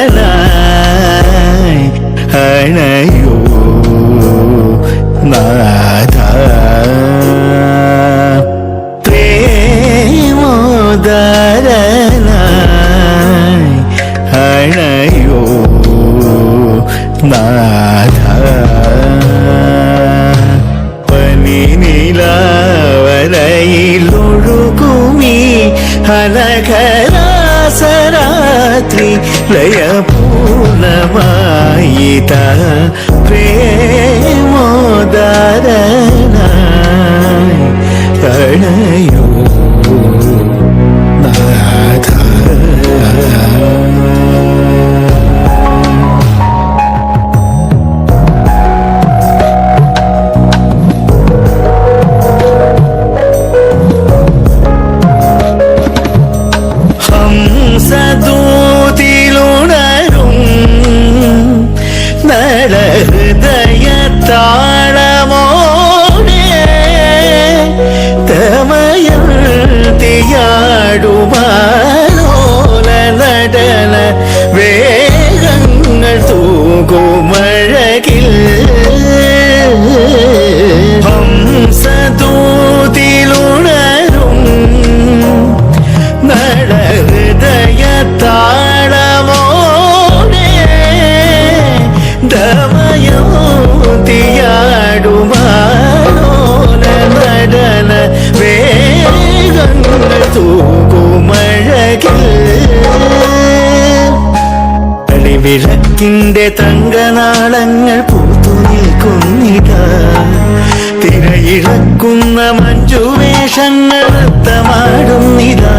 പ്രേമോദാരനായി അണയോ നാഥ പ്രേമോദാരനായി അണയോ നാഥ പനിനിലാവലയിലൊഴുകുമീ അനഘരാസരാത്രി ലയപൂർണമായിത പ്രേമോദാരനായി അണയോ നാഥ ഹംസദൂതിലുണരും നരഹൃദയത്താളമോടെ തമയത്തിയാടുമാലോല നടന വേഗങ്ങൾ തൂകുമഴകിൽ ഹംസദൂതിലുണരും നരഹൃദയത്താളമോടെ ദമയോതിയാടുമാലോല നടന വേഗങ്ങൾ തൂകുമഴകിൽ വിളക്കിന്റെ തങ്കനാളങ്ങൾ പൂത്തു നിൽക്കുന്നിതാ തിരയിളക്കുന്ന മഞ്ജുവേഷങ്ങൾ നൃത്തമാടുന്നിതാ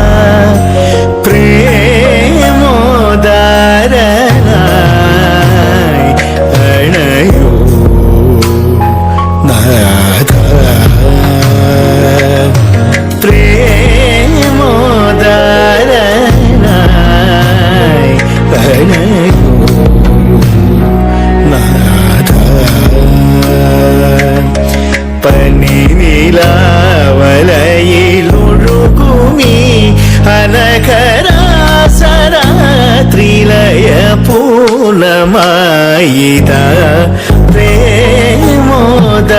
പ്രേമോദാരനായി അണയോ നാഥ പ്രേമോദാരനായി അണയോ നാഥ പനിനിലാവലയിലൊഴുകുമീ അനഘരാസരാത്രിലയ പൂർണമായിത പ്രേമോദാരനായി